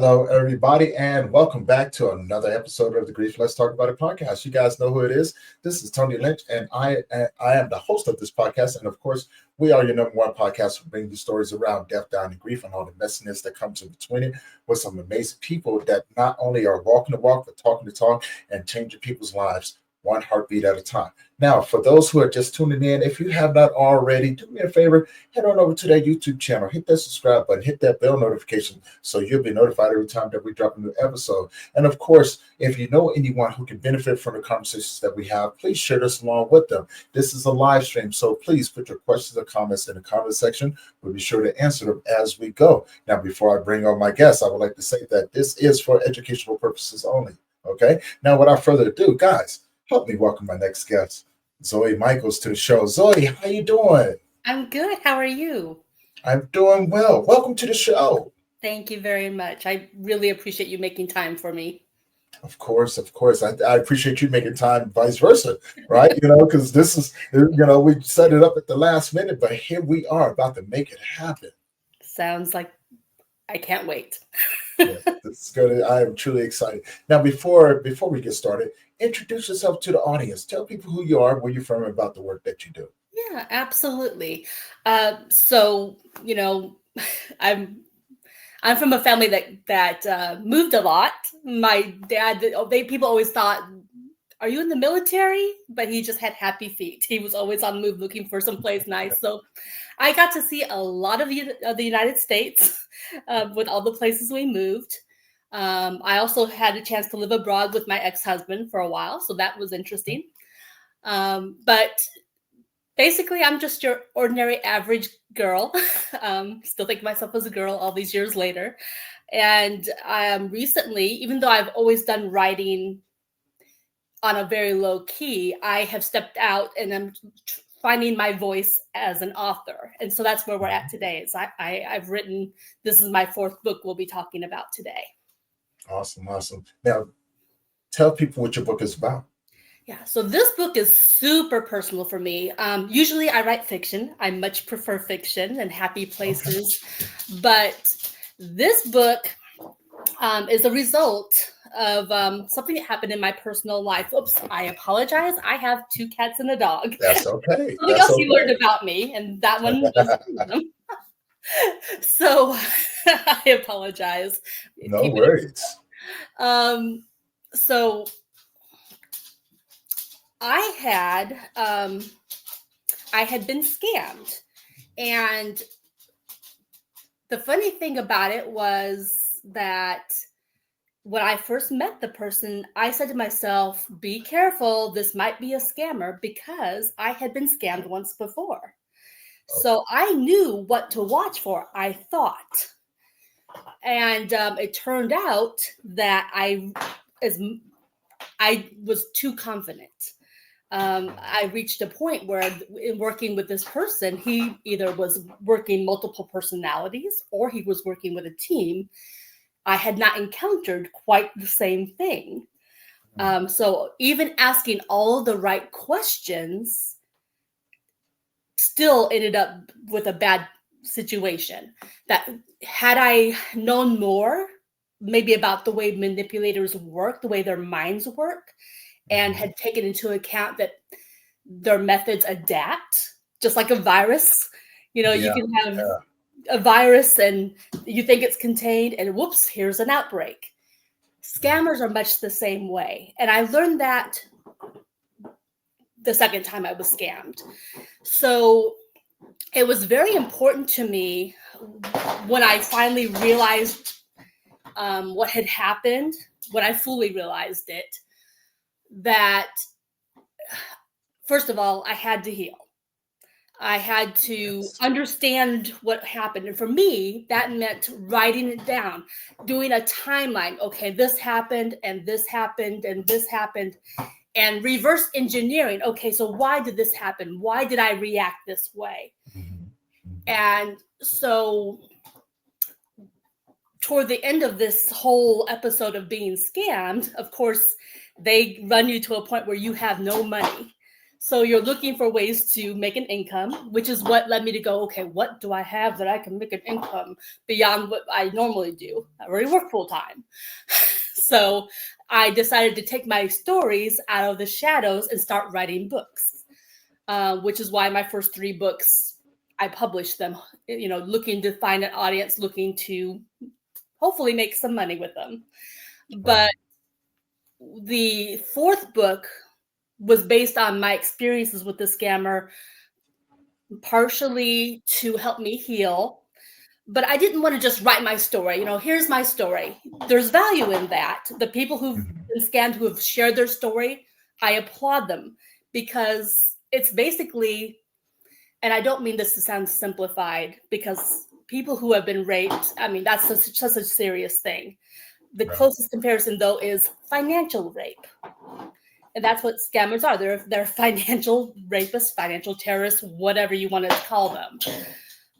Hello, everybody, and welcome back to another episode of the Grief Let's Talk About It podcast. You guys know who it is. This is Tony Lynch, and I am the host of this podcast. And of course, we are your number one podcast for bringing you stories around death, dying, and grief, and all the messiness that comes in between it with some amazing people that not only are walking the walk, but talking the talk and changing people's lives one heartbeat at a time. Now, for those who are just tuning in, if you have not already, do me a favor, head on over to that YouTube channel, hit that subscribe button, hit that bell notification so you'll be notified every time that we drop a new episode. And of course, if you know anyone who can benefit from the conversations that we have, please share this along with them. This is a live stream, so please put your questions or comments in the comment section. We'll be sure to answer them as we go. Now, before I bring on my guests, I would like to say that this is for educational purposes only. Okay? Now, without further ado, guys, help me welcome my next guest, Zoe Michaels, to the show. Zoe, how you doing? I'm good. How are you? I'm doing well. Welcome to the show. Thank you very much. I really appreciate you making time for me. Of course. I appreciate you making time, vice versa, right? Because this is, we set it up at the last minute, but here we are about to make it happen. Sounds like I can't wait. Yeah, this is good. I am truly excited. Now, before we get started, introduce yourself to the audience. Tell people who you are, where you're from, and about the work that you do. Yeah, absolutely. I'm from a family that moved a lot. My dad, people always thought, "Are you in the military?" But he just had happy feet. He was always on the move looking for someplace nice. So I got to see a lot of the United States with all the places we moved. I also had a chance to live abroad with my ex-husband for a while, so that was interesting. But basically, I'm just your ordinary average girl. Still think of myself as a girl all these years later. And recently, even though I've always done writing on a very low key, I have stepped out and I'm finding my voice as an author. And so that's where we're at today. Is I've written, this is my fourth book we'll be talking about today. Awesome. Now, tell people what your book is about. Yeah, so this book is super personal for me. Usually I write fiction. I much prefer fiction and happy places. Okay. But this book is a result of something that happened in my personal life. Oops, I apologize. I have 2 cats and a dog. That's okay. Something else you learned about me, and that one was one of them. So I apologize. No worries. So I had been scammed, and the funny thing about it was that when I first met the person, I said to myself, be careful, this might be a scammer, because I had been scammed once before. Okay. So I knew what to watch for, I thought. And it turned out that I was too confident. I reached a point where in working with this person, he either was working multiple personalities or he was working with a team. I had not encountered quite the same thing. So even asking all the right questions still ended up with a bad situation. That had I known more, maybe about the way manipulators work, the way their minds work, and had taken into account that their methods adapt, just like a virus. You can have a virus and you think it's contained and whoops, here's an outbreak. Scammers are much the same way. And I learned that the second time I was scammed. So it was very important to me when I finally realized what had happened, when I fully realized it, that first of all, I had to heal. I had to understand what happened. And for me, that meant writing it down, doing a timeline. Okay, this happened and this happened and this happened, and reverse engineering. Okay, so why did this happen? Why did I react this way? And so toward the end of this whole episode of being scammed, of course, they run you to a point where you have no money. So you're looking for ways to make an income, which is what led me to go, okay, what do I have that I can make an income beyond what I normally do? I already work full time. So I decided to take my stories out of the shadows and start writing books, which is why my first 3 books, I published them, looking to find an audience, looking to hopefully make some money with them. But the 4th book was based on my experiences with the scammer, partially to help me heal. But I didn't want to just write my story. Here's my story. There's value in that. The people who've been scammed, who have shared their story, I applaud them, because it's basically, and I don't mean this to sound simplified, because people who have been raped, I mean, that's such a serious thing. The closest comparison, though, is financial rape. And that's what scammers are. They're financial rapists, financial terrorists, whatever you want to call them.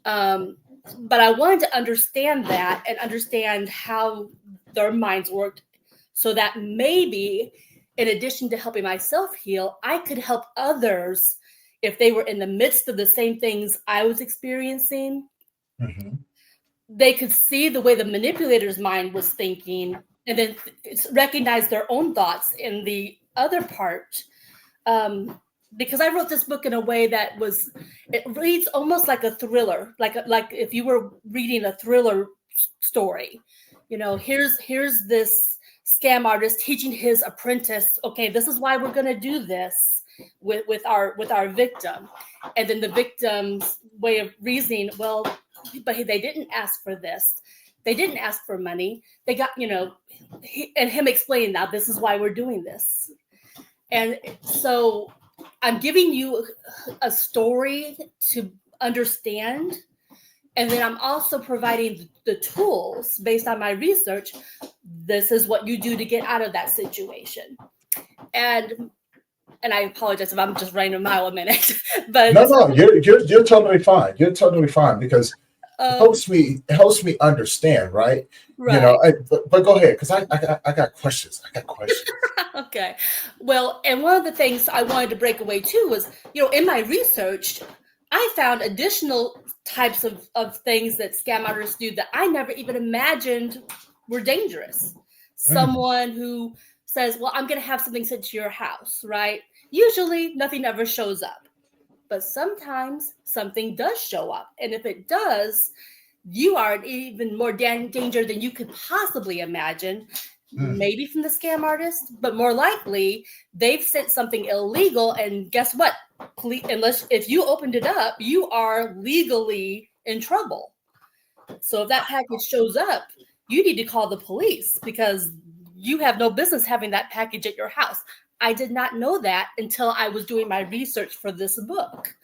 But I wanted to understand that and understand how their minds worked, so that maybe, in addition to helping myself heal, I could help others if they were in the midst of the same things I was experiencing. They could see the way the manipulator's mind was thinking, and then recognize their own thoughts in the other part. Because I wrote this book in a way that it reads almost like a thriller, like if you were reading a thriller story. Here's this scam artist teaching his apprentice, okay, this is why we're going to do this with our victim. And then the victim's way of reasoning, well, but they didn't ask for this. They didn't ask for money. They got, and him explaining, now this is why we're doing this. And so I'm giving you a story to understand. And then I'm also providing the tools based on my research. This is what you do to get out of that situation. And I apologize if I'm just running a mile a minute. But no, you're totally fine. You're totally fine, because it helps me understand, right? But go ahead, because I got questions. Okay. Well, and one of the things I wanted to break away too was, in my research, I found additional types of things that scam artists do that I never even imagined were dangerous. Someone who says, well, I'm going to have something sent to your house, right? Usually nothing ever shows up, but sometimes something does show up. And if it does, you are in even more danger than you could possibly imagine. Maybe from the scam artist, but more likely they've sent something illegal. And guess what? If you opened it up, you are legally in trouble. So if that package shows up, you need to call the police, because you have no business having that package at your house. I did not know that until I was doing my research for this book.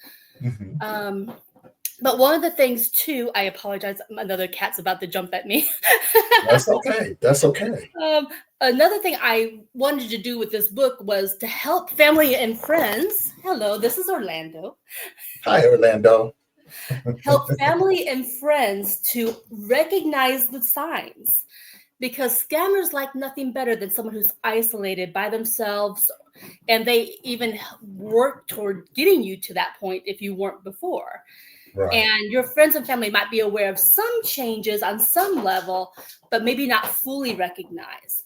But one of the things too, I apologize, another cat's about to jump at me. That's okay. Another thing I wanted to do with this book was to help family and friends. Hello, this is Orlando. Hi, Orlando. Help family and friends to recognize the signs, because scammers like nothing better than someone who's isolated by themselves, and they even work toward getting you to that point if you weren't before. Right. And your friends and family might be aware of some changes on some level, but maybe not fully recognize.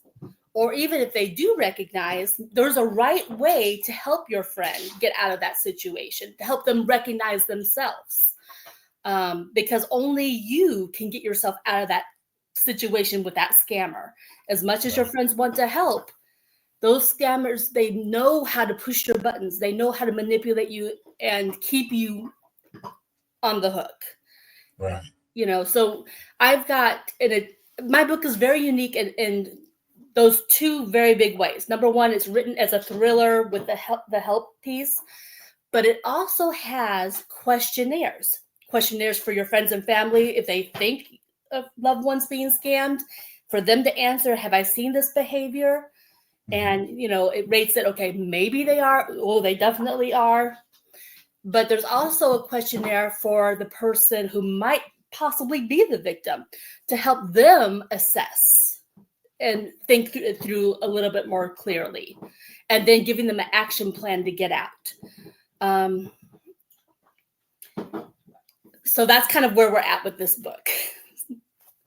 Or even if they do recognize, there's a right way to help your friend get out of that situation, to help them recognize themselves. Because only you can get yourself out of that situation with that scammer. As much as your friends want to help, those scammers, they know how to push your buttons. They know how to manipulate you and keep you on the hook. Right. So I've got my book is very unique in those 2 very big ways. Number one, it's written as a thriller with the help piece, but it also has questionnaires for your friends and family if they think of loved ones being scammed, for them to answer, have I seen this behavior? And it rates it, okay, maybe they are, oh, they definitely are. But there's also a questionnaire for the person who might possibly be the victim, to help them assess and think it through a little bit more clearly, and then giving them an action plan to get out. Um, so that's kind of where we're at with this book.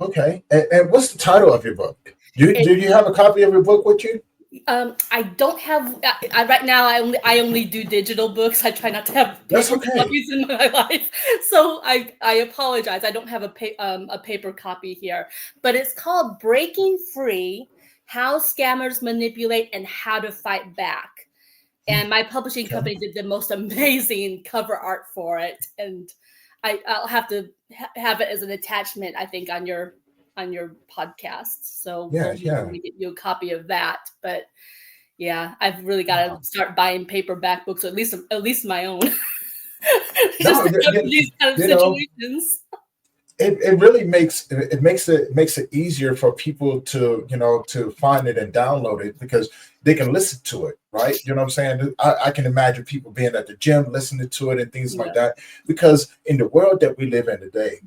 Okay. And what's the title of your book? Do you have a copy of your book with you? I don't have. Right now. I only do digital books. I try not to have That's paper okay. copies in my life, so I apologize. I don't have a paper copy here, but it's called "Breaking Free: How Scammers Manipulate and How to Fight Back." And my publishing company did the most amazing cover art for it, and I'll have to have it as an attachment, I think, on your podcast. So Yeah, we'll get you a copy of that. But yeah, I've really got to start buying paperback books, or at least my own. Just to cover these kind of situations. It really makes it easier for people to to find it and download it, because they can listen to it, right? You know what I'm saying? I can imagine people being at the gym listening to it and things like that, because in the world that we live in today,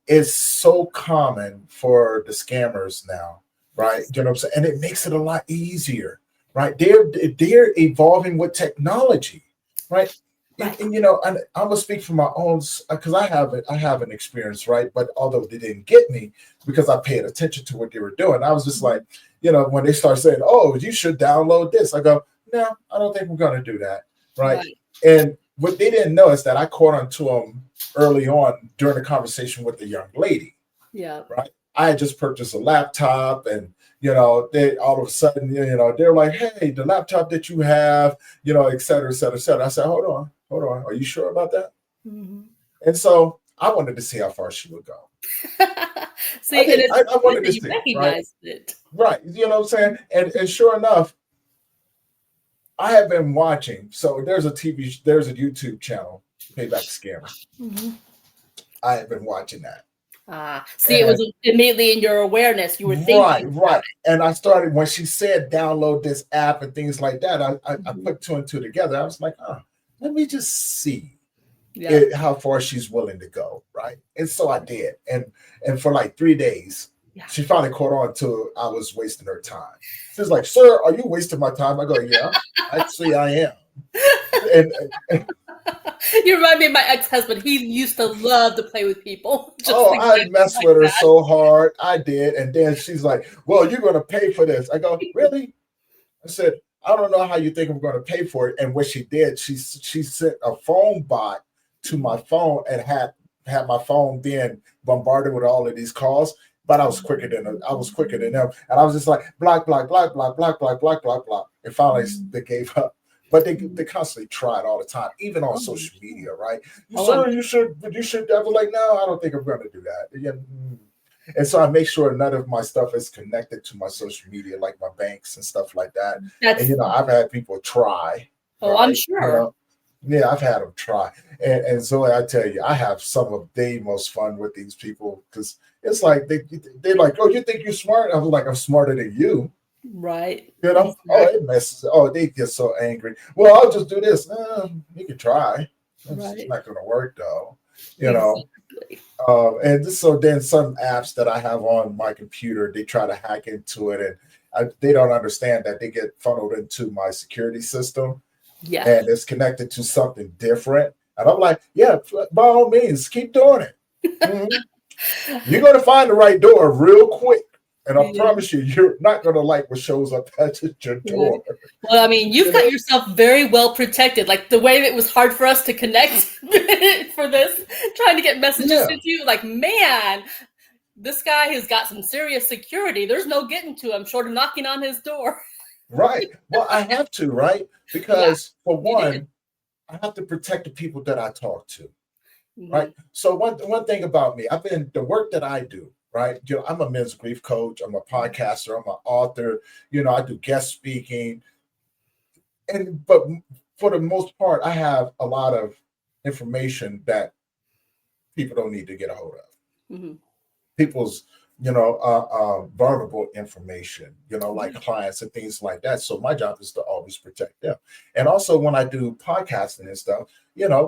it's so common for the scammers now, right? You know what I'm saying? And it makes it a lot easier, right? They're evolving with technology, right? And I'm gonna speak from my own, because I have an experience, right? But although they didn't get me, because I paid attention to what they were doing, I was just like, when they start saying, "Oh, you should download this," I go, "No, I don't think we're gonna do that," right? And what they didn't know is that I caught on to them early on during the conversation with the young lady. Yeah. Right. I had just purchased a laptop, and they all of a sudden, they're like, "Hey, the laptop that you have, et cetera, et cetera, et cetera." I said, "Hold on. Are you sure about that?" Mm-hmm. And so I wanted to see how far she would go. See, I wanted to you see, recognized it. Right. You know what I'm saying? And sure enough, I have been watching. So there's a YouTube channel, Payback Scammer. Mm-hmm. I have been watching that. See, it was immediately in your awareness. You were thinking. Right. And I started, when she said download this app and things like that, I put two and two together. I was like, let me just see how far she's willing to go. Right. And so I did. And for like 3 days, she finally caught on to I was wasting her time. She's like, "Sir, are you wasting my time?" I go, "Yeah, actually I am." And you remind me of my ex-husband. He used to love to play with people. I messed with her so hard. I did. And then she's like, "Well, you're going to pay for this." I go, "Really?" I said, "I don't know how you think I'm going to pay for it." And what she did, she sent a phone bot to my phone and had my phone being bombarded with all of these calls. But I was quicker than them. And I was just like, block, block, block, block, block, block, block, block, block. And finally they gave up. But they constantly tried all the time, even on social media, right? "Sir, you should definitely," like, "No, I don't think I'm going to do that." And so I make sure none of my stuff is connected to my social media, like my banks and stuff like that. And I've had people try. Oh, right? I'm sure. Yeah, I've had them try. And Zoe, I tell you, I have some of the most fun with these people, because it's like they're like, "Oh, you think you're smart?" I was like, "I'm smarter than you." Right. Oh, it messes. Oh, they get so angry. "Well, I'll just do this." You can try. It's not going to work, though. Exactly. And so then some apps that I have on my computer, they try to hack into it, and they don't understand that they get funneled into my security system. Yeah. And it's connected to something different. And I'm like, "Yeah, by all means, keep doing it." Mm-hmm. You're going to find the right door real quick. And I promise you're not going to like what shows up at your door. Well, I mean, you've got yourself very well protected. Like the way that it was hard for us to connect for this, trying to get messages to you. Like, man, this guy has got some serious security. There's no getting to him short of knocking on his door. Right. Well, I have to, right? Because for one, I have to protect the people that I talk to. Mm-hmm. Right. So one thing about me, the work that I do, right? I'm a men's grief coach. I'm a podcaster. I'm an author. I do guest speaking. But for the most part, I have a lot of information that people don't need to get a hold of. Mm-hmm. People's, vulnerable information, like clients and things like that. So my job is to always protect them. And also when I do podcasting and stuff,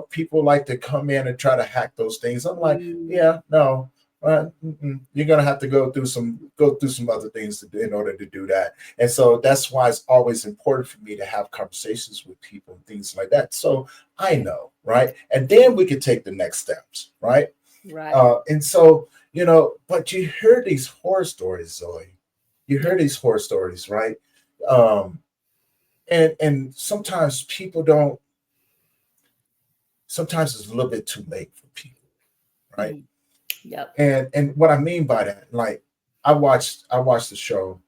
people like to come in and try to hack those things. I'm like, yeah, no. You're gonna have to go through some other things in order to do that. And so that's why it's always important for me to have conversations with people and things like that. So I know, right? And then we can take the next steps, right? Right. And so, but you hear these horror stories, Zoe. You hear these horror stories, right? Um, and sometimes people don't. Sometimes it's a little bit too late for people, right? Mhm. Yep. And what I mean by that, like I watched the show.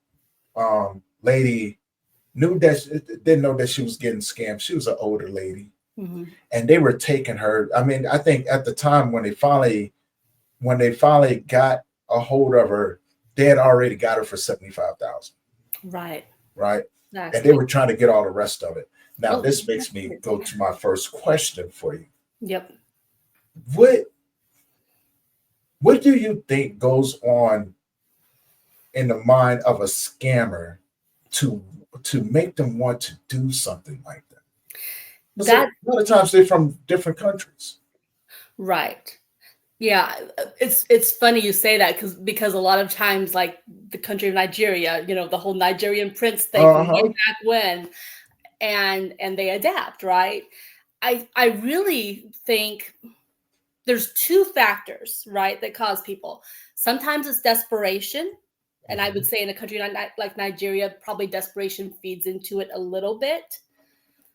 Lady knew that didn't know that she was getting scammed. She was an older lady, Mhm. and they were taking her. I mean, I think at the time when they finally got a hold of her, they had already got her for 75,000, Right. right? And they Exactly. were trying to get all the rest of it. Now, Oh, this makes me go to my first question for you. yep. What what do you think goes on in the mind of a scammer to to make them want to do something like that? Because a That lot of times they're from different countries. right. Yeah, it's funny you say that because a lot of times, like the country of Nigeria, the whole Nigerian prince thing from way Uh-huh. back when, and they adapt, right? I really think there's two factors, right, that cause people. Sometimes it's desperation, and I would Mhm. say in a country like Nigeria, probably desperation feeds into it a little bit.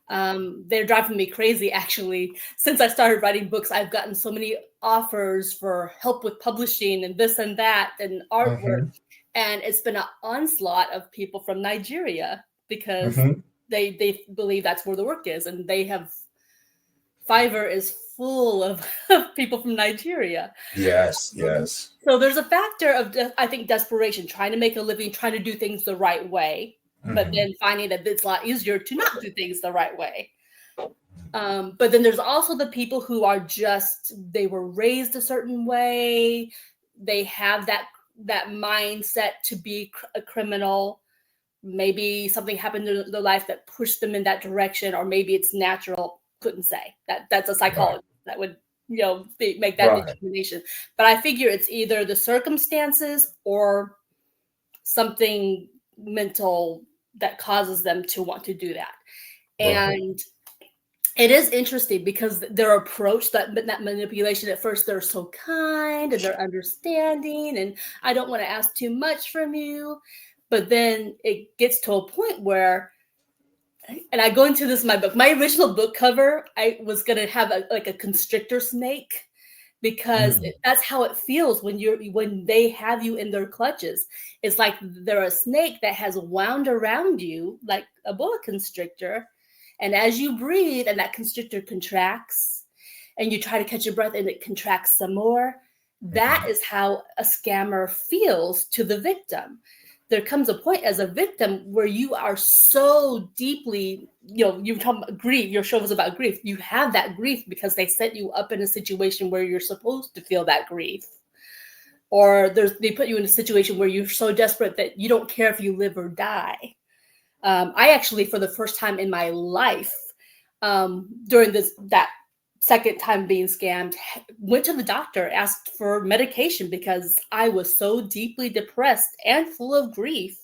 They're driving me crazy actually. Since I started writing books, I've gotten so many offers for help with publishing and this and that and artwork. Mhm. And it's been an onslaught of people from Nigeria because Mhm. they believe that's where the work is. And they have Fiverr is full of, of people from Nigeria. Yes, Um, yes. so there's a factor of, I think, desperation, trying to make a living, trying to do things the right way, but Mhm. then finding that it's a lot easier to not do things the right way. But then there's also the people who are just they were raised a certain way. They have that mindset to be a criminal. Maybe something happened in their life that pushed them in that direction, or maybe it's natural. Couldn't say that. That's a Right. psychologist that would make that Right. determination. But I figure it's either the circumstances or something mental that causes them to want to do that. Right. And it is interesting because their approach, that manipulation, at first they're so kind and they're understanding, and I don't want to ask too much from you. But then it gets to a point where, and I go into this in my book. My original book cover, I was gonna have like a constrictor snake because Mm. that's how it feels when they have you in their clutches. It's like they're a snake that has wound around you like a boa constrictor, and as you breathe and that constrictor contracts and you try to catch your breath and it contracts some more, that Mhm. is how a scammer feels to the victim. There comes a point as a victim where you are so deeply, you're talking about grief. Your show was about grief. You have that grief because they set you up in a situation where you're supposed to feel that grief. Or they put you in a situation where you're so desperate that you don't care if you live or die. I actually, for the first time in my life, during that second time being scammed, went to the doctor, asked for medication because I was so deeply depressed and full of grief.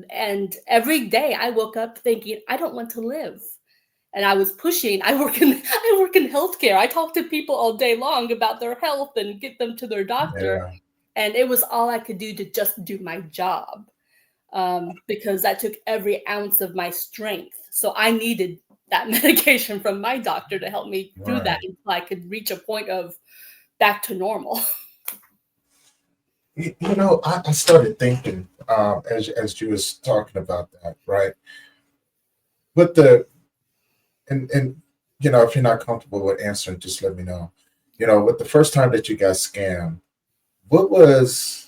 And every day I woke up thinking, I don't want to live. And I was pushing. I work in healthcare. I talk to people all day long about their health and get them to their doctor. Yeah. And it was all I could do to just do my job, because that took every ounce of my strength. So I needed that medication from my doctor to help me through that Right. until I could reach a point of back to normal. I started thinking as you was talking about that, right? But and if you're not comfortable with answering, just let me know. With the first time that you got scammed, what was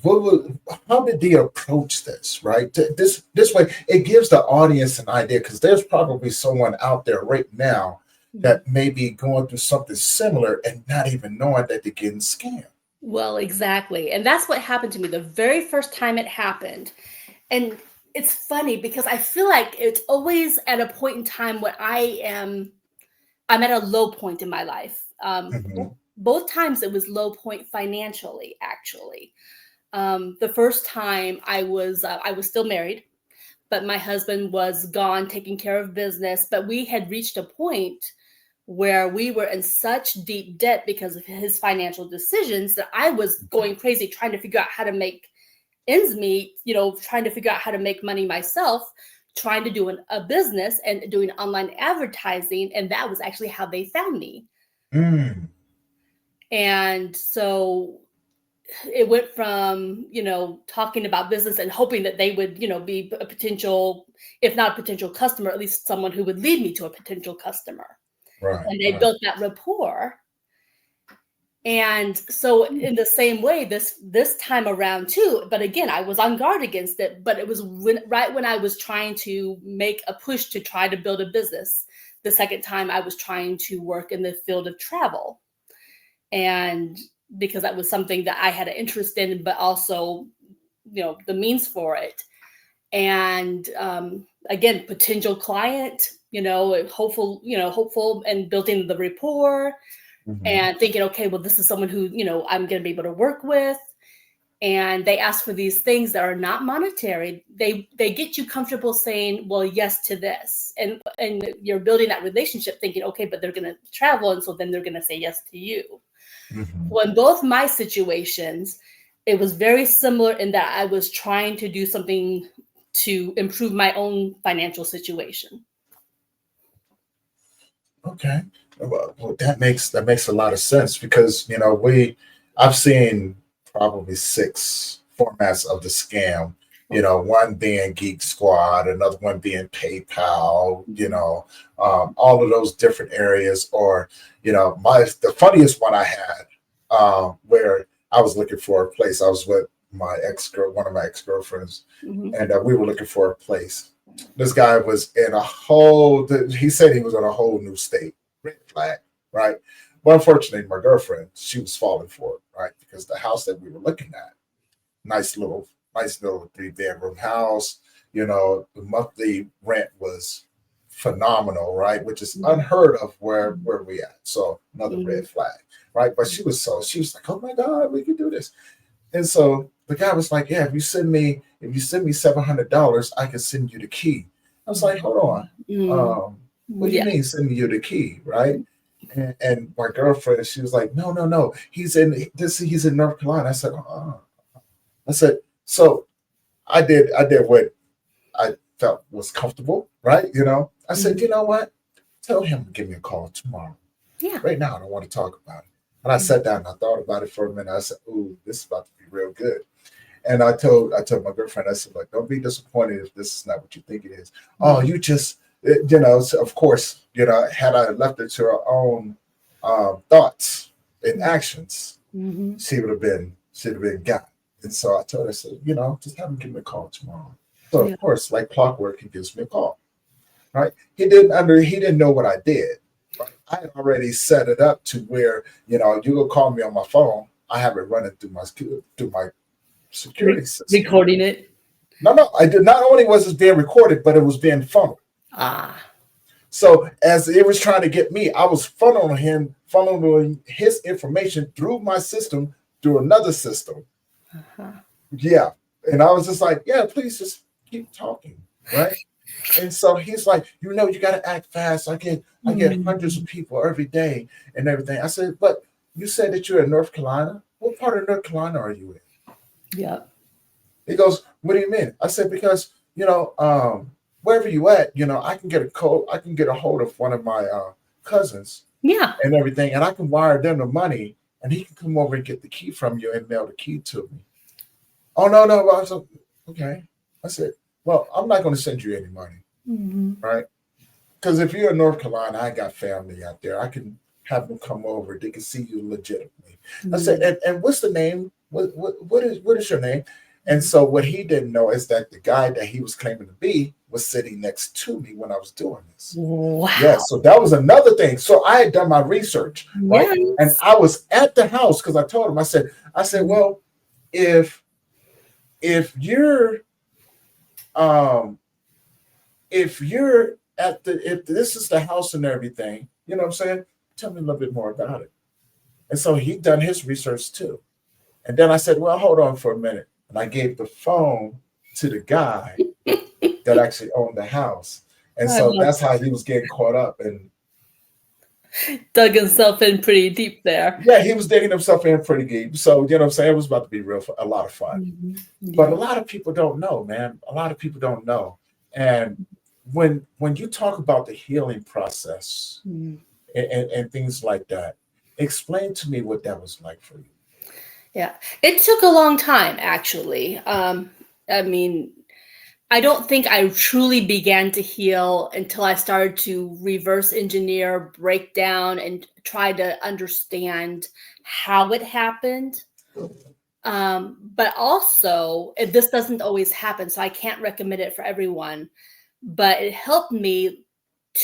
what was how did they approach this, right? This way it gives the audience an idea because there's probably someone out there right now that may be going through something similar and not even knowing that they're getting scammed. Well, exactly. And that's what happened to me the very first time it happened. And it's funny because I feel like it's always at a point in time when I'm at a low point in my life. Mhm. both times it was low point financially, actually. The first time I was still married, but my husband was gone taking care of business. But we had reached a point where we were in such deep debt because of his financial decisions that I was going crazy trying to figure out how to make ends meet, trying to figure out how to make money myself, trying to do a business and doing online advertising. And that was actually how they found me. Mm. And so it went from, talking about business and hoping that they would, be a potential, if not a potential customer, at least someone who would lead me to a potential customer. Right. And they built that rapport. And so in the same way, this time around too, but again, I was on guard against it, but it was right when I was trying to make a push to try to build a business. The second time I was trying to work in the field of travel. And because that was something that I had an interest in, but also, the means for it. And again, potential client, hopeful and building the rapport. Mm-hmm. And thinking, okay, well, this is someone who, I'm going to be able to work with. And they ask for these things that are not monetary. They get you comfortable saying, well, yes to this. And you're building that relationship thinking, okay, but they're going to travel. And so then they're going to say yes to you. Mm-hmm. Well, in both my situations, it was very similar in that I was trying to do something to improve my own financial situation. Okay. Well, that makes a lot of sense because I've seen probably 6 formats of the scam. One being Geek Squad, another one being PayPal. All of those different areas. Or the funniest one I had, where I was looking for a place. I was with one of my ex-girlfriends, Mm-hmm. and we were looking for a place. This guy was he said he was in a whole new state. Red flag, right? But unfortunately, my girlfriend, she was falling for it, right? Because the house that we were looking at, nice little 3-bedroom house, the monthly rent was phenomenal, right? Which is unheard of where we at. So another red flag, right? But she was like, oh my God, we can do this. And so the guy was like, yeah, if you send me $700, I can send you the key. I was like, hold on. What do you mean sending you the key, right? And my girlfriend, she was like, no. He's in North Carolina. I said, I said, so I did what I felt was comfortable, right? I said, you know what? Tell him to give me a call tomorrow. Yeah. Right now, I don't want to talk about it. And I sat down and I thought about it for a minute. I said, ooh, this is about to be real good. And I told my girlfriend, I said, like, don't be disappointed if this is not what you think it is. Oh, you just, so of course, had I left it to her own thoughts and actions, she would have been got. And so I told her, I said, just have him give me a call tomorrow. So of course, like clockwork, he gives me a call. Right? He didn't know what I did. Right? I had already set it up to where, you will call me on my phone. I have it running through my security system. Recording it. No, I did. Not only was it being recorded, but it was being funneled. So as it was trying to get me, I was funneling his information through my system through another system. Yeah. And I was just like, yeah, please just keep talking. Right. And so he's like, you got to act fast. I get hundreds of people every day and everything. I said, but you said that you're in North Carolina. What part of North Carolina are you in? Yeah. He goes, what do you mean? I said, because, wherever you at, I can get a hold of one of my cousins. Yeah. And everything. And I can wire them the money and he can come over and get the key from you and mail the key to me. Oh, no. I was like, okay. I said, well, I'm not going to send you any money. Right? Because if you're in North Carolina, I got family out there. I can have them come over. They can see you legitimately. I said, and what's the name? What is your name? And so what he didn't know is that the guy that he was claiming to be was sitting next to me when I was doing this. Wow. Yeah, so that was another thing. So I had done my research, right? Yes. And I was at the house because I told him, I said, well, if you're if this is the house and everything, you know what I'm saying? Tell me a little bit more about it. And so he done his research too. And then I said, well, hold on for a minute. And I gave the phone to the guy that actually owned the house. And I so love that's how he was getting caught up. And dug himself in pretty deep there. yeah, he was digging himself in pretty deep. So, you know what I'm saying? It was about to be a lot of fun. But a Yeah. lot of people don't know, man. A lot of people don't know. And when you talk about the healing process Mm. and things like that, explain to me what that was like for you. Yeah. It took a long time, actually. I mean, I don't think I truly began to heal until I started to reverse engineer, break down, and try to understand how it happened. But also, this doesn't always happen, so I can't recommend it for everyone. But it helped me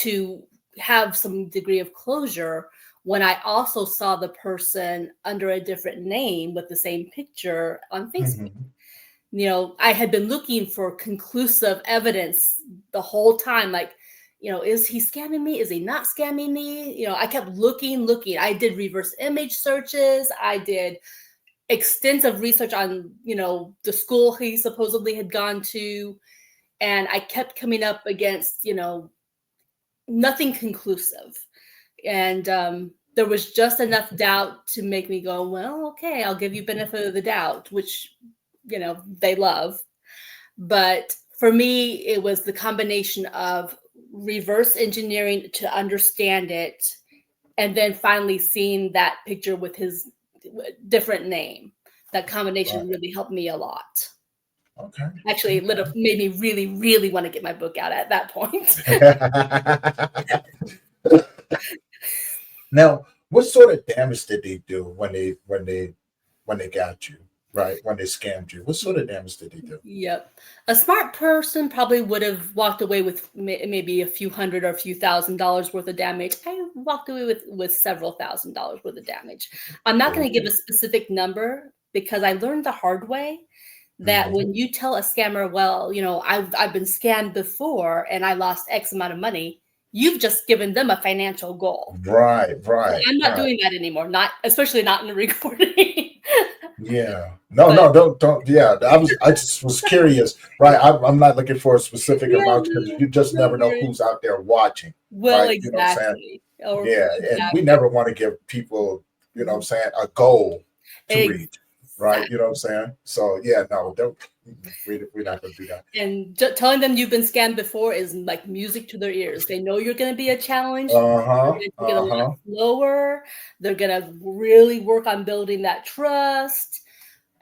to have some degree of closure when I also saw the person under a different name with the same picture on Facebook. Mhm. I had been looking for conclusive evidence the whole time. Like, is he scamming me? Is he not scamming me? I kept looking. I did reverse image searches. I did extensive research on, the school he supposedly had gone to. And I kept coming up against, nothing conclusive. And there was just enough doubt to make me go, well, okay, I'll give you benefit of the doubt, which, they love. But for me, it was the combination of reverse engineering to understand it, and then finally seeing that picture with his different name. That combination Right. really helped me a lot. Okay. Actually, it made me really, really want to get my book out at that point. Okay. Now, what sort of damage did they do when they got you, right? When they scammed you? What sort of damage did they do? Yep. A smart person probably would have walked away with maybe a few hundred or a few $1,000s worth of damage. I walked away with several $1,000s worth of damage. I'm not going to give Ooh. a specific number because I learned the hard way that Mhm. when you tell a scammer, well, I've been scammed before and I lost X amount of money, you've just given them a financial goal. Right, So right, I'm not right. doing that anymore. Not especially not in a recording. Yeah. No, But no, don't. Yeah, I just was curious, right? I'm not looking for a specific yeah, amount because no, you just no never know worries. who's out there watching, Well, right? You know what I'm saying? exactly. Or Yeah, and we exactly. never want to give people, you know what I'm Mhm. saying, a goal to reach, right? You know what I'm Exactly. saying? So yeah, no, don't. We're not going to do that. And telling them you've been scammed before is like music to their ears. They know you're going to be a challenge. Uh They're huh. going to take it a Uh lot huh. slower. They're going to really work on building that trust.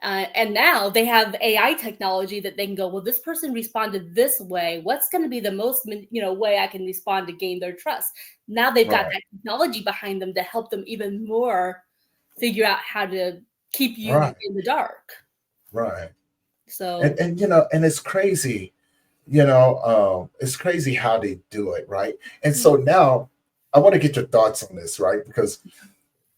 And now they have AI technology that they can go, well, this person responded this way. What's going to be the most, way I can respond to gain their trust? Now they've got Right. that technology behind them to help them even more figure out how to keep you Right. in the dark. Right. So, And and it's crazy, it's crazy how they do it, right? And so now I want to get your thoughts on this, right? Because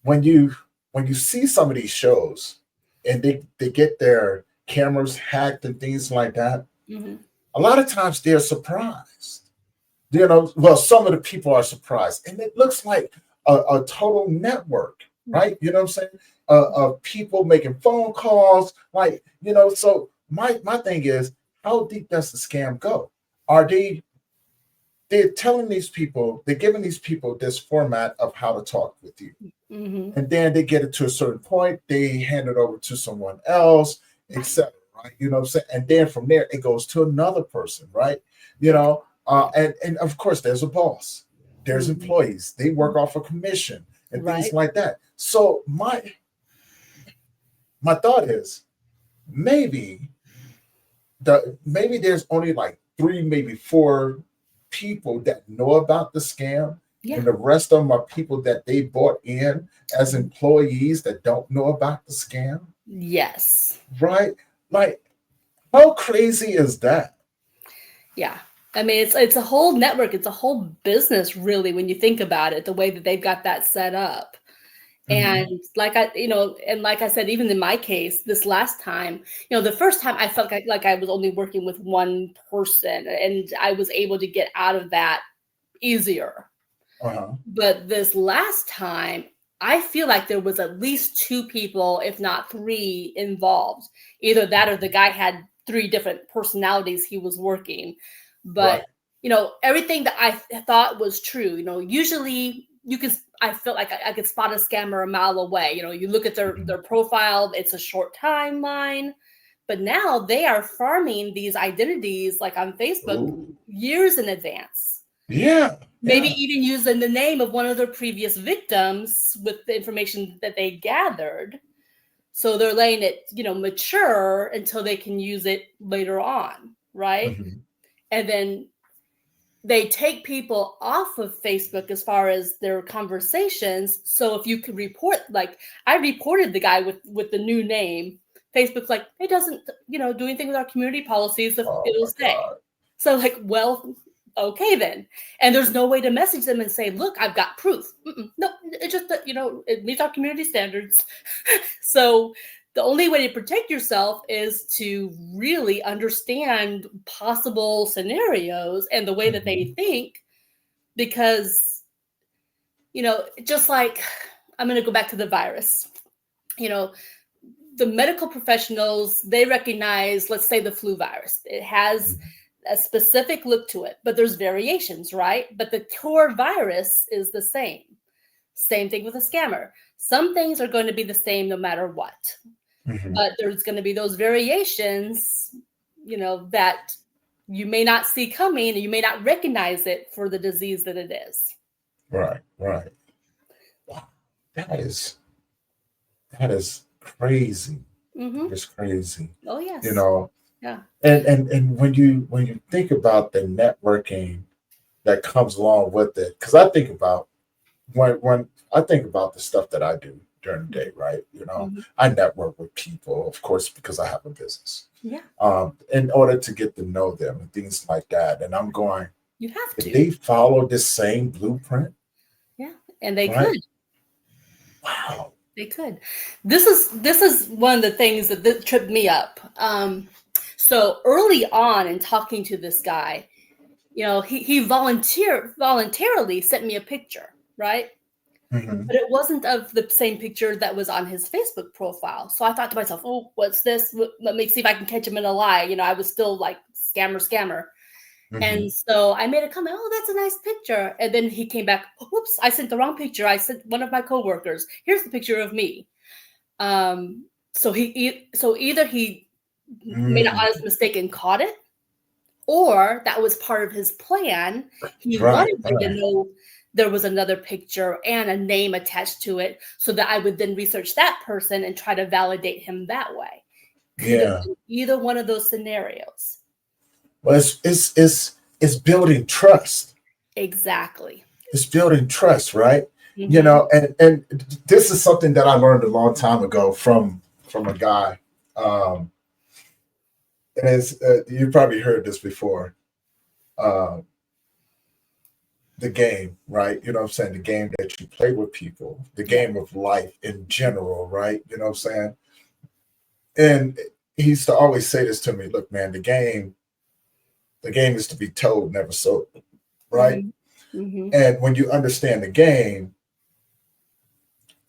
when you when you see some of these shows and they get their cameras hacked and things like that, mhm, a lot of times they're surprised. Well, some of the people are surprised, and it looks like a total network, right? You know what I'm saying? Of people making phone calls, like So my thing is, how deep does the scam go? Are they're telling these people, they're giving these people this format of how to talk with you, mhm, and then they get it to a certain point, they hand it over to someone else, right, etc. Right? You know what I'm saying? And then from there, it goes to another person, right? And of course, there's a boss, there's mhm, employees, they work off a commission and things right, like that. So my thought is maybe maybe there's only like three, maybe four people that know about the scam, yeah, and the rest of them are people that they bought in as mhm, employees that don't know about the scam, yes, right? Like, how crazy is that? yeah. I mean, it's a whole network. It's a whole business, really, when you think about it. The way that they've got that set up. And Hmm. like I said, even in my case, this last time, the first time I felt like I was only working with one person and I was able to get out of that easier. Uh-huh. But this last time, I feel like there was at least 2 people, if not 3, involved. Either that or the guy had 3 different personalities he was working. But, Right. everything that I thought was true, usually I felt like I could spot a scammer a mile away. You look at Mhm. their profile, it's a short timeline. But now they are farming these identities like on Facebook Ooh. years in advance. Yeah. Maybe Yeah. even using the name of one of their previous victims with the information that they gathered. So they're letting it, mature until they can use it later on, right? Mhm. And then they take people off of Facebook as far as their conversations. So if you could report, like I reported the guy with the new name, Facebook's like, it doesn't, do anything with our community policies, Oh it'll my stay. God. So like, well, okay then. And there's no way to message them and say, look, I've got proof. No, it's just that, it meets our community standards. So the only way to protect yourself is to really understand possible scenarios and the way that they Mhm. think, because, just like I'm going to go back to the virus, you know, the medical professionals, they recognize, let's say, the flu virus. It has Mhm. a specific look to it, but there's variations, right? But the core virus is the same. Same thing with a scammer. Some things are going to be the same no matter what, Mhm. but there's going to be those variations, that you may not see coming, and you may not recognize it for the disease that it is. Right. Right. Wow. That is that is crazy. Mm-hmm. It's crazy. Oh, You yes. know, Yeah. and when you think about the networking that comes along with it, because I think about when I think about the stuff that I do during the day, right? Mhm. I network with people, of course, because I have a business. Yeah. In order to get to know them and things like that. And I'm going, You have if to. they follow this same blueprint, Yeah. And they right? could. Wow. They could. This is one of the things that tripped me up. So early on in talking to this guy, he voluntarily sent me a picture, right? Hmm. But it wasn't of the same picture that was on his Facebook profile. So I thought to myself, oh, what's this? Let me see if I can catch him in a lie. I was still like, scammer. Hmm. And so I made a comment, oh, that's a nice picture. And then he came back, whoops, I sent the wrong picture. I sent one of my coworkers. Here's the picture of me. So either he made an honest Mm. mistake and caught it, or that was part of his plan. He Right, wanted me to right. know there was another picture and a name attached to it, so that I would then research that person and try to validate him that way. Could have Yeah. been either one of those scenarios. Well, it's building trust. Exactly. It's building trust, right? Hmm. And this is something that I learned a long time ago from a guy. Um, and it's you probably heard this before. Uh, the game, right? You know what I'm saying? The game that you play with people, the Yeah. game of life in general, right? You know what I'm saying? And he used to always say this to me, look, man, the game is to be told, never sold, right? Hmm. Hmm. And when you understand the game,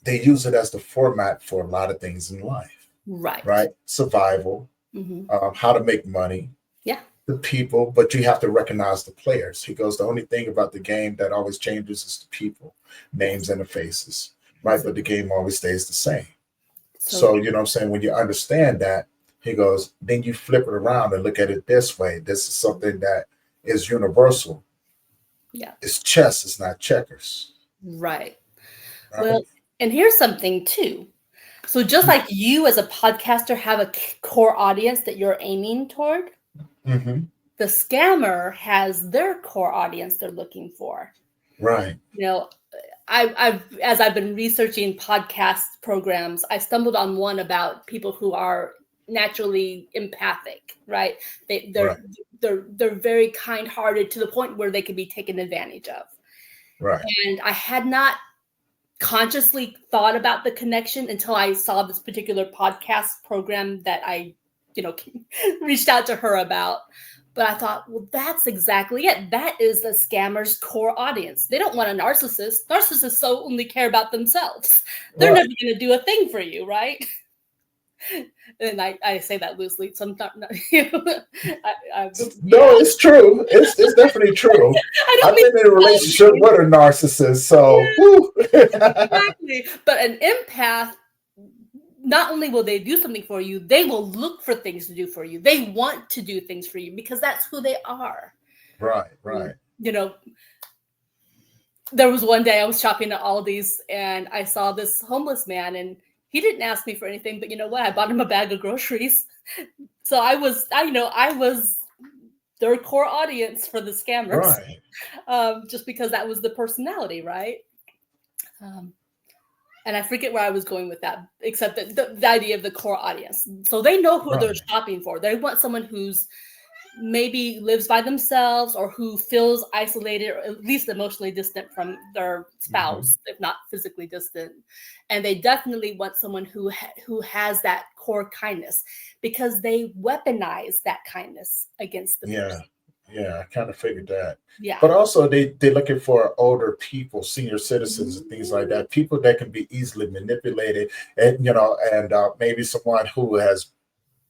they use it as the format for a lot of things in life, Right. right? Survival, Hmm. how to make money, Yeah. the people, but you have to recognize the players. He goes, the only thing about the game that always changes is the people, Yes. names and the faces, right? But the Exactly. game always stays the same. So So, true. you know what I'm saying? When you understand that, he goes, then you flip it around and look at it this way. This is something that is universal. Yeah. It's chess, it's not checkers, Right. Well, right? and here's something too. So just like you as a podcaster have a core audience that you're aiming toward, Mm-hmm. the scammer has their core audience they're looking for. Right. You know, I've as I've been researching podcast programs, I stumbled on one about people who are naturally empathic, right? They Right. they're very kind-hearted to the point where they can be taken advantage of. Right. And I had not consciously thought about the connection until I saw this particular podcast program that I, you know, reached out to her about. But I thought, well, that's exactly it. That is the scammer's core audience. They don't want a narcissist. Narcissists so only care about themselves. They're Right. never going to do a thing for you, right? And I say that loosely. Sometimes, I, No, it's true. It's definitely true. I don't I've mean been in a relationship with a narcissist, so whew. exactly. But an empath, not only will they do something for you, they will look for things to do for you. They want to do things for you because that's who they are. Right, right. You know, there was one day I was shopping at Aldi's and I saw this homeless man, and he didn't ask me for anything, but you know what? I bought him a bag of groceries. So I was their core audience for the scammers, Right. just because that was the personality, right? And I forget where I was going with that, except that the idea of the core audience. So they know who they're Right. shopping for. They want someone who's maybe lives by themselves or who feels isolated or at least emotionally distant from their spouse, if not physically distant. And they definitely want someone who has that core kindness, because they weaponize that kindness against the Yeah. person. Yeah, I kind of figured that. Yeah. But also they're looking for older people, senior citizens and things like that, people that can be easily manipulated, and maybe someone who has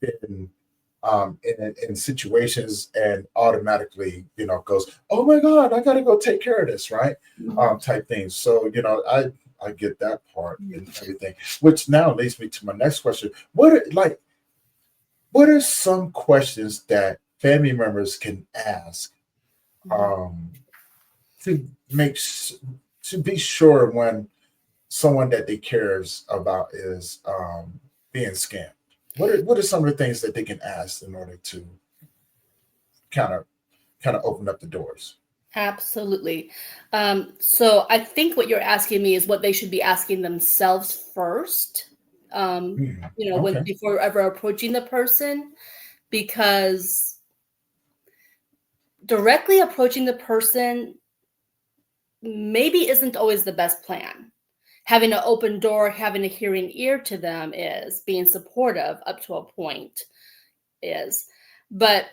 been in situations and automatically goes, oh my god, I gotta go take care of this, right? Type things. So I get that part and everything, which now leads me to my next question. What are some questions that family members can ask um to to be sure when someone that they cares about is being scammed? What are some of the things that they can ask in order to kind of open up the doors? Absolutely. So I think what you're asking me is what they should be asking themselves first. When Okay. before ever approaching the person, because directly approaching the person maybe isn't always the best plan. Having an open door, having a hearing ear to them is, being supportive up to a point is. But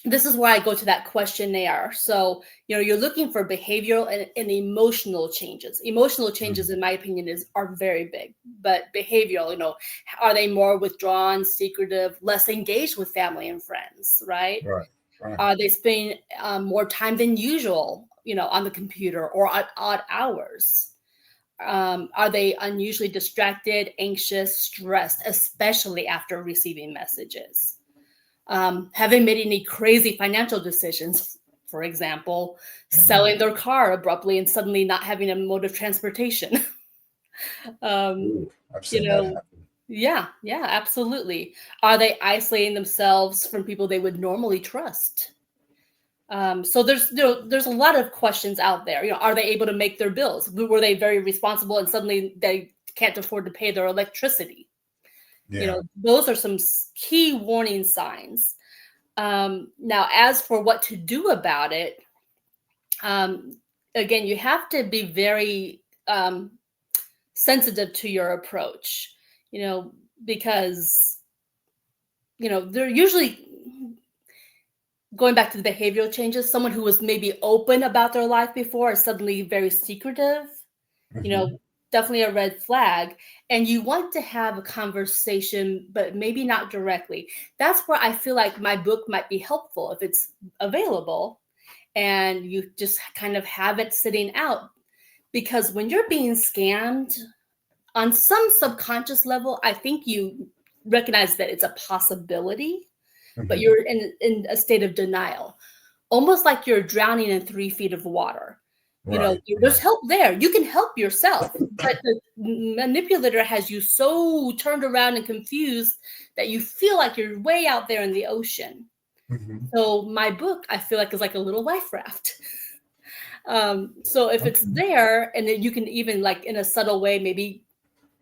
this is why I go to that questionnaire. So, you're looking for behavioral and emotional changes. Emotional changes, Mhm. in my opinion, are very big. But behavioral, are they more withdrawn, secretive, less engaged with family and friends, right? Right. Right. Are they spending more time than usual, on the computer or at odd hours? Are they unusually distracted, anxious, stressed, especially after receiving messages? Have they made any crazy financial decisions? For example, selling their car abruptly and suddenly not having a mode of transportation. um, Ooh, I've you seen that know, happen. yeah, absolutely. Are they isolating themselves from people they would normally trust? So there's a lot of questions out there. Are they able to make their bills? Were they very responsible and suddenly they can't afford to pay their electricity? Yeah. Those are some key warning signs. Now, as for what to do about it, um, again, you have to be very sensitive to your approach, because, they're usually going back to the behavioral changes. Someone who was maybe open about their life before is suddenly very secretive, you know, Mhm. definitely a red flag. And you want to have a conversation, but maybe not directly. That's where I feel like my book might be helpful if it's available and you just kind of have it sitting out. Because when you're being scammed on some subconscious level, I think you recognize that it's a possibility, but Mhm. you're in a state of denial, almost like you're drowning in 3 feet of water. Right. There's Right. help there. You can help yourself, but the manipulator has you so turned around and confused that you feel like you're way out there in the ocean. Mhm. So my book, I feel like, is like a little life raft. So if it's Okay. there, and then you can even, like, in a subtle way, maybe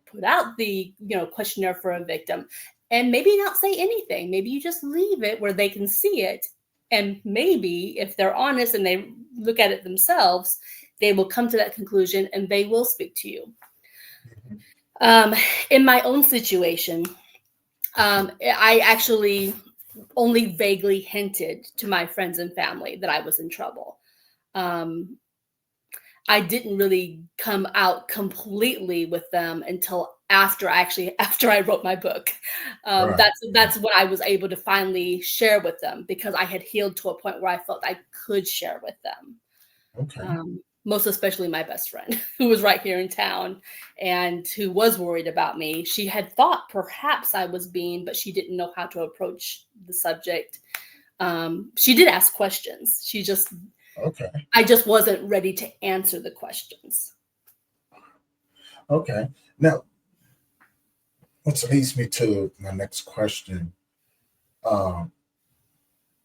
put out the questionnaire for a victim, and maybe not say anything. Maybe you just leave it where they can see it, and maybe if they're honest and they look at it themselves, they will come to that conclusion and they will speak to you. Mhm. um, in my own situation, I actually only vaguely hinted to my friends and family that I was in trouble. Um, I didn't really come out completely with them until after I wrote my book. Right. That's when I was able to finally share with them because I had healed to a point where I felt I could share with them. Okay. Most especially my best friend who was right here in town and who was worried about me. She had thought perhaps I was being, but she didn't know how to approach the subject. She did ask questions. Okay. I just wasn't ready to answer the questions. Okay. Now, which leads me to my next question. Um,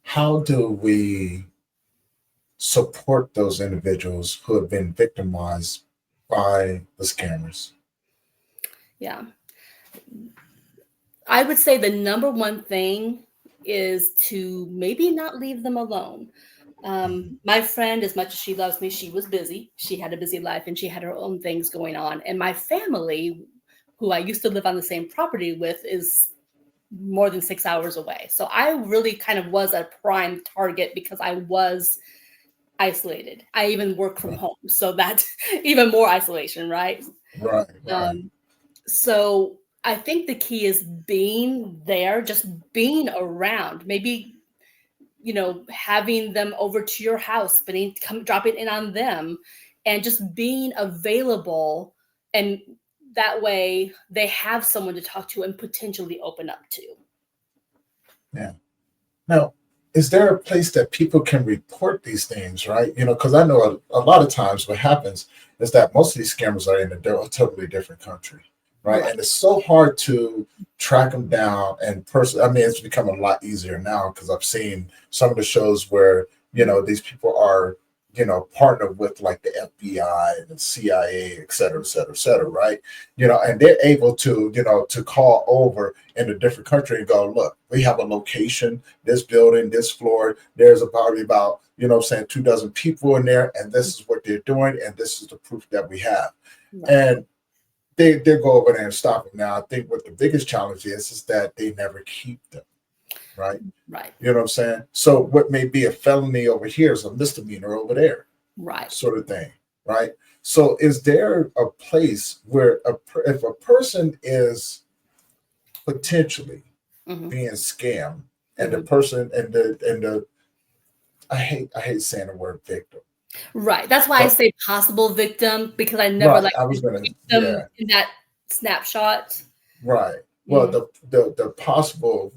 how do we support those individuals who have been victimized by the scammers? Yeah. I would say the number one thing is to maybe not leave them alone. Mhm. My friend, as much as she loves me, she was busy. She had a busy life and she had her own things going on. And my family, who I used to live on the same property with, is more than 6 hours away. So I really kind of was a prime target because I was isolated. I even work from Right. home. So that's even more isolation, right? Right. Right. Um, so I think the key is being there, just being around. Maybe having them over to your house, dropping in on them, and just being available. And that way, they have someone to talk to and potentially open up to. Yeah. Now, is there a place that people can report these things, right? Because I know a lot of times what happens is that most of these scammers are in a totally different country, right? Right. And it's so hard to track them down and I mean, it's become a lot easier now because I've seen some of the shows where, these people are, partnered with like the FBI and the CIA, et cetera, et cetera, right? And they're able to, to call over in a different country and go, look, we have a location, this building, this floor, there's probably about, 2 dozen people in there, and this is what they're doing, and this is the proof that we have. Right. And they go over there and stop it. Now, I think what the biggest challenge is that they never keep them, right? Right. You know what I'm saying? So what may be a felony over here is a misdemeanor over there, Right. sort of thing, right? So is there a place where if a person is potentially Hmm. being scammed and the Hmm. person and the I hate saying the word victim, Right. That's why I but say possible victim because I never right, like I to was gonna, keep them yeah, in that snapshot. right. Well, Mhm. the possible,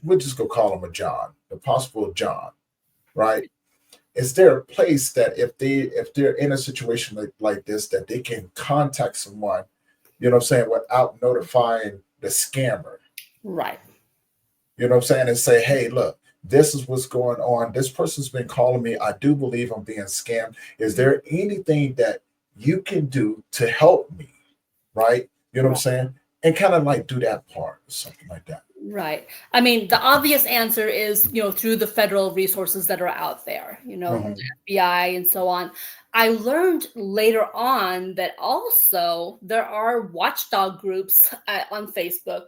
we'll just go call him a John, the possible John, right? Is there a place that if they're in a situation like this that they can contact someone, you know what I'm saying, without notifying the scammer, Right. you know what I'm saying, and say, hey, look, this is what's going on. This person's been calling me. I do believe I'm being scammed. Is Mhm. there anything that you can do to help me? Right? You know what I'm Right. saying? And kind of like do that part or something like that. Right. I mean, the obvious answer is, through the federal resources that are out there, the Mhm. FBI and so on. I learned later on that also there are watchdog groups on Facebook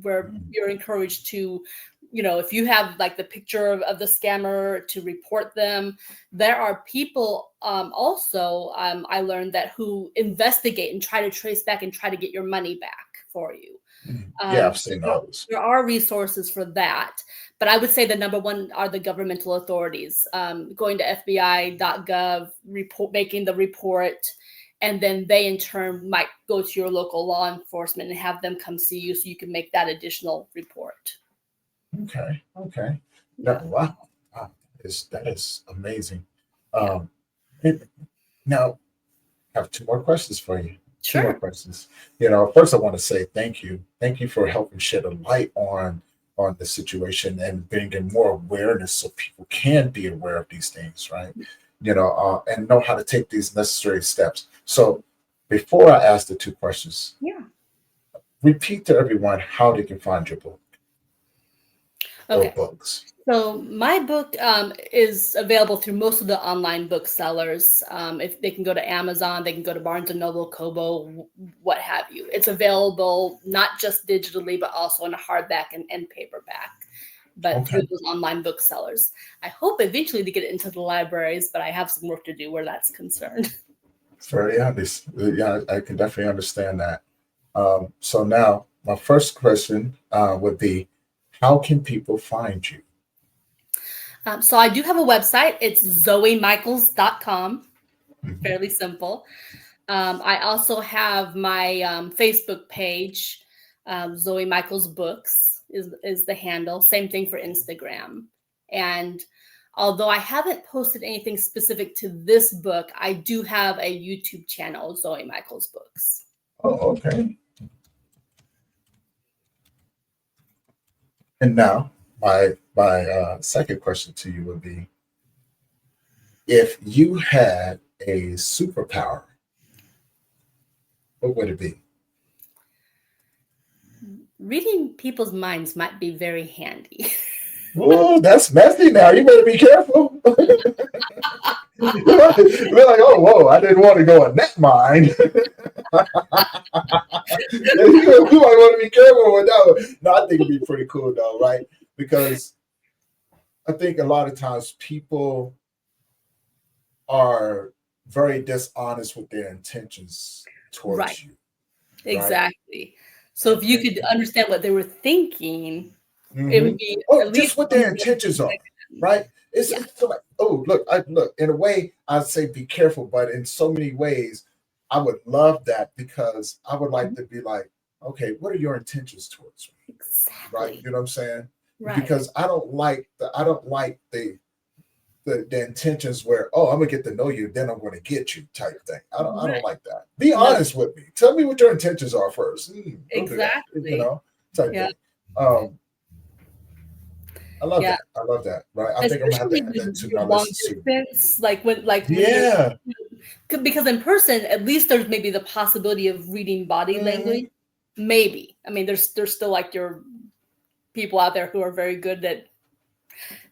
where Mhm. you're encouraged to, if you have like the picture of the scammer to report them. There are people also, I learned that who investigate and try to trace back and try to get your money back for you. Mhm. Yeah, I've So seen there, those. there are resources for that, but I would say the number one are the governmental authorities. Going to FBI.gov, making the report, and then they in turn might go to your local law enforcement and have them come see you so you can make that additional report. Okay. Okay. Yeah, Wow. Wow. That is amazing. yeah, Um, and now I have two more questions for you. Two more sure. questions. First I want to say thank you. Thank you for helping shed a light on the situation and bringing more awareness so people can be aware of these things, right? And know how to take these necessary steps. So before I ask the two questions, Yeah. repeat to everyone how they can find your book or Okay. books. So my book is available through most of the online booksellers. If they can go to Amazon, they can go to Barnes and Noble, Kobo, what have you. It's available not just digitally, but also in a hardback and paperback. But through Okay. those online booksellers, I hope eventually to get it into the libraries. But I have some work to do where that's concerned. Very honest. Yeah, I can definitely understand that. So now, my first question would be, how can people find you? So I do have a website. It's zoemichaels.com. Mhm. Fairly simple. I also have my Facebook page. Zoe Michaels Books is the handle. Same thing for Instagram. And although I haven't posted anything specific to this book, I do have a YouTube channel, Zoe Michaels Books. Oh, okay. And now, my second question to you would be, if you had a superpower, what would it be? Reading people's minds might be very handy. Oh, that's messy now. You better be careful. We're like, oh, whoa, I didn't want to go in that mine. You might want to be careful with that one. No, I think it'd be pretty cool though, right? Because I think a lot of times people are very dishonest with their intentions Right, towards you, right? exactly. So if you And could understand what they were thinking, it would mhm. be Or at least just what one their way intentions to are, protect them. right? Yeah. It's so like, oh, look, look. In a way, I'd say be careful, but in so many ways, I would love that because I would like Mhm. to be like, okay, what are your intentions towards me, right? Exactly. You know what I'm saying? Right. Because I don't like the intentions where, oh, I'm gonna get to know you, then I'm gonna get you type thing. I don't Right. like that. Be No, honest with me. Tell me what your intentions are first. Don't do that. exactly. Type Yeah. thing. Um, I love Yeah. that. I love that. Right. I think I'm gonna have to Especially add that when to you're my long list too. distance, like when you're Yeah. because in person, at least there's maybe the possibility of reading body language. Mhm. Maybe. I mean, there's still like your people out there who are very good at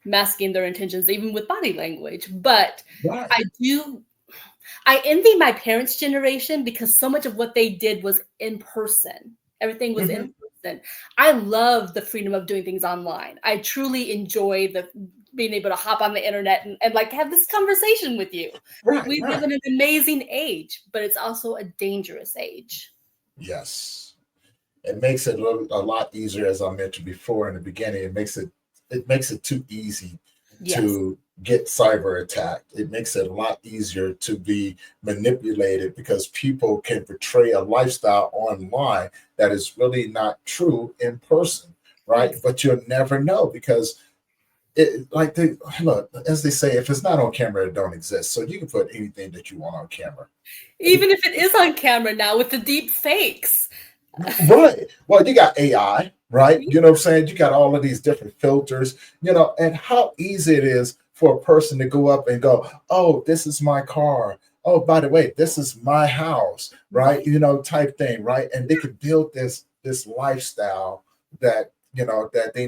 masking their intentions, even with body language. But Right. I do I envy my parents' generation because so much of what they did was in person. Everything was in Mhm. person. I love the freedom of doing things online. I truly enjoy the being able to hop on the internet and like have this conversation with you. Right. We live Right. in an amazing age, but it's also a dangerous age. Yes. It makes it a lot easier, as I mentioned before in the beginning. It makes it too easy Yes. to get cyber attacked. It makes it a lot easier to be manipulated because people can portray a lifestyle online that is really not true in person, right? Ex- But you'll never know because like they look, as they say, if it's not on camera, it don't exist. So you can put anything that you want on camera. Even if it is on camera now with the deep fakes. Right. Well, you got AI, right? You know what I'm saying? You got all of these different filters, and how easy it is for a person to go up and go, oh, this is my car. Oh, by the way, this is my house, right? Right. Type thing, right? And they could build this lifestyle that they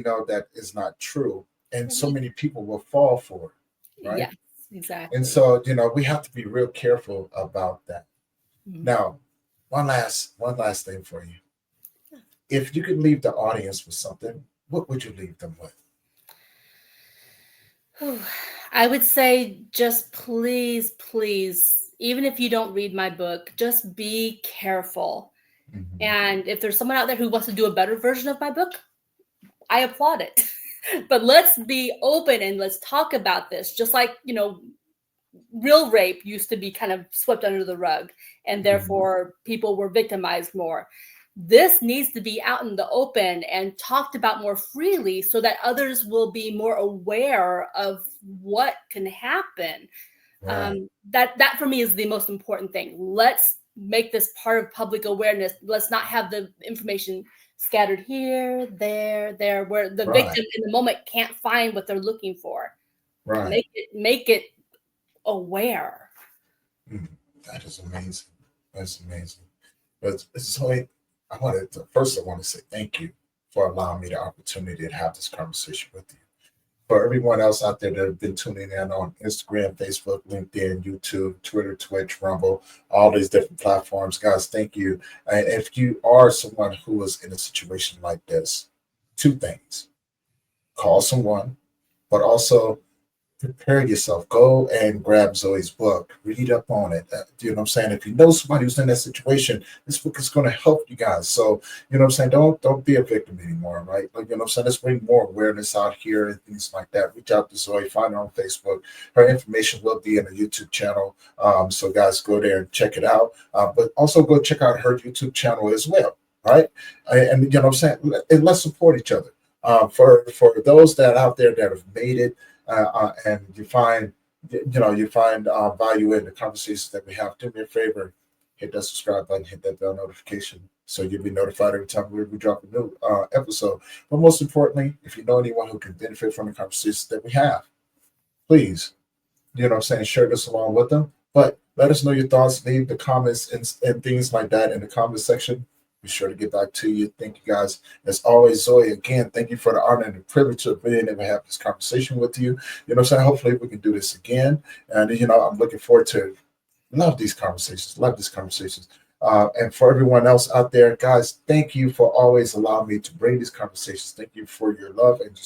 know that is not true. And so many people will fall for it, right? Yes, And exactly. so, we have to be real careful about that. Mhm. Now, one last thing for you. If you could leave the audience with something, what would you leave them with? Whew. I would say just please, please, even if you don't read my book, just be careful. Mhm. And if there's someone out there who wants to do a better version of my book, I applaud it. But let's be open and let's talk about this. Just like, real rape used to be kind of swept under the rug, and Mhm. therefore people were victimized more. This needs to be out in the open and talked about more freely so that others will be more aware of what can happen. Right, That for me is the most important thing. Let's make this part of public awareness. Let's not have the information scattered here, there, where the right, victim in the moment can't find what they're looking for. right. Make it aware. Mm, that is amazing. That's amazing. But so I want to say thank you for allowing me the opportunity to have this conversation with you. for everyone else out there that have been tuning in on Instagram, Facebook, LinkedIn, YouTube, Twitter, Twitch, Rumble, all these different platforms, guys, thank you. And if you are someone who is in a situation like this, two things: call someone, but also prepare yourself. Go and grab Zoe's book. Read up on it. You know what I'm saying? If you know somebody who's in that situation, this book is going to help you guys. So, you know what I'm saying? Don't be a victim anymore, right? Like, you know what I'm saying? Let's bring more awareness out here and things like that. Reach out to Zoe. Find her on Facebook. Her information will be in the YouTube channel. So, guys, go there and check it out. But also go check out her YouTube channel as well, right? And you know what I'm saying? And let's support each other. For those that out there that have made it, and you find value in the conversations that we have, do me a favor, hit that subscribe button, hit that bell notification, so you'll be notified every time we drop a new episode. But most importantly, if you know anyone who can benefit from the conversations that we have, please, you know what I'm saying, share this along with them. But let us know your thoughts. Leave the comments and things like that in the comment section. Be sure to get back to you. Thank you, guys. As always, Zoe, again, thank you for the honor and the privilege of being able to have this conversation with you. You know what I'm saying? Hopefully we can do this again. And, you know, I'm looking forward to love these conversations. And for everyone else out there, guys, thank you for always allowing me to bring these conversations. Thank you for your love and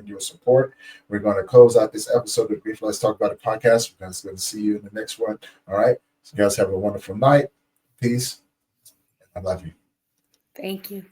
your support. We're going to close out this episode of Grief Let's Talk About It podcast. We're going to see you in the next one. All right. So, you guys have a wonderful night. Peace. I love you. Thank you.